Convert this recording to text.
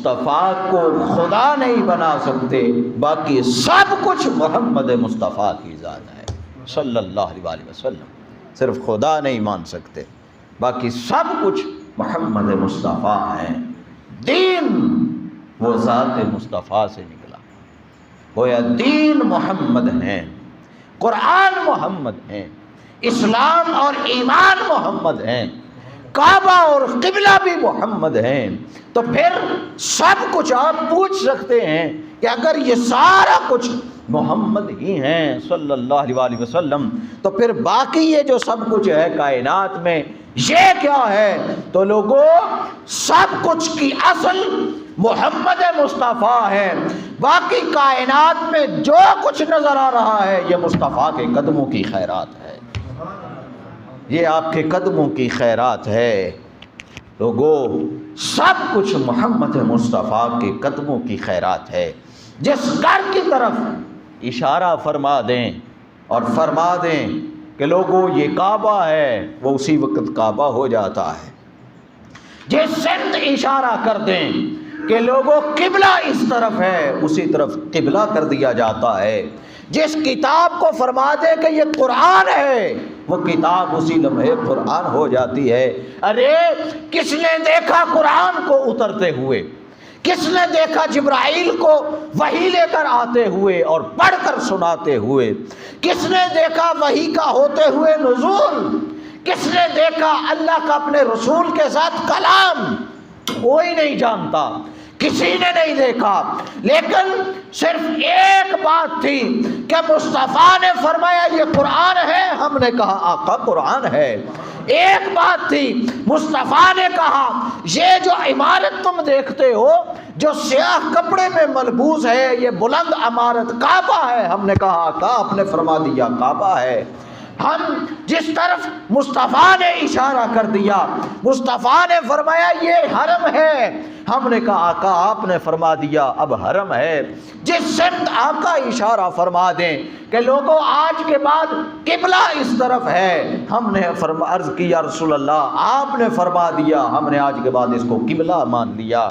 مصطفیٰ کو خدا نہیں بنا سکتے، باقی سب کچھ محمد مصطفیٰ کی ذات ہے صلی اللہ علیہ وسلم۔ صرف خدا نہیں مان سکتے، باقی سب کچھ محمد مصطفیٰ ہیں۔ دین وہ ذات مصطفیٰ سے نکلا، گویا دین محمد ہیں، قرآن محمد ہیں، اسلام اور ایمان محمد ہیں، کعبہ اور قبلہ بھی محمد ہیں۔ تو پھر سب کچھ آپ پوچھ سکتے ہیں کہ اگر یہ سارا کچھ محمد ہی ہیں صلی اللہ علیہ وسلم، تو پھر باقی یہ جو سب کچھ ہے کائنات میں یہ کیا ہے؟ تو لوگوں، سب کچھ کی اصل محمد مصطفیٰ ہے۔ باقی کائنات میں جو کچھ نظر آ رہا ہے یہ مصطفیٰ کے قدموں کی خیرات ہے، یہ آپ کے قدموں کی خیرات ہے۔ لوگوں، سب کچھ محمد مصطفیٰ کے قدموں کی خیرات ہے۔ جس گھر کی طرف اشارہ فرما دیں اور فرما دیں کہ لوگوں یہ کعبہ ہے، وہ اسی وقت کعبہ ہو جاتا ہے۔ جس سمت اشارہ کر دیں کہ لوگوں قبلہ اس طرف ہے، اسی طرف قبلہ کر دیا جاتا ہے۔ جس کتاب کو فرما دے کہ یہ قرآن ہے، وہ کتاب اسی لمحے قرآن ہو جاتی ہے۔ ارے کس نے دیکھا قرآن کو اترتے ہوئے؟ کس نے دیکھا جبرائیل کو وحی لے کر آتے ہوئے اور پڑھ کر سناتے ہوئے؟ کس نے دیکھا وحی کا ہوتے ہوئے نزول؟ کس نے دیکھا اللہ کا اپنے رسول کے ساتھ کلام؟ کوئی نہیں جانتا، کسی نے نہیں دیکھا، لیکن صرف ایک بات تھی کہ مصطفیٰ نے فرمایا یہ قرآن ہے، ہم نے کہا آقا قرآن ہے۔ ایک بات تھی، مصطفیٰ نے کہا یہ جو عمارت تم دیکھتے ہو جو سیاہ کپڑے میں ملبوس ہے، یہ بلند عمارت کعبہ ہے، ہم نے کہا آقا آپ نے فرما دیا کعبہ ہے۔ ہم جس طرف مصطفیٰ نے اشارہ کر دیا، مصطفیٰ نے فرمایا یہ حرم ہے، ہم نے کہا آقا آپ نے فرما دیا اب حرم ہے۔ جس سمت آقا اشارہ فرما دیں کہ لوگوں آج کے بعد قبلہ اس طرف ہے، ہم نے عرض کیا رسول اللہ آپ نے فرما دیا، ہم نے آج کے بعد اس کو قبلہ مان لیا۔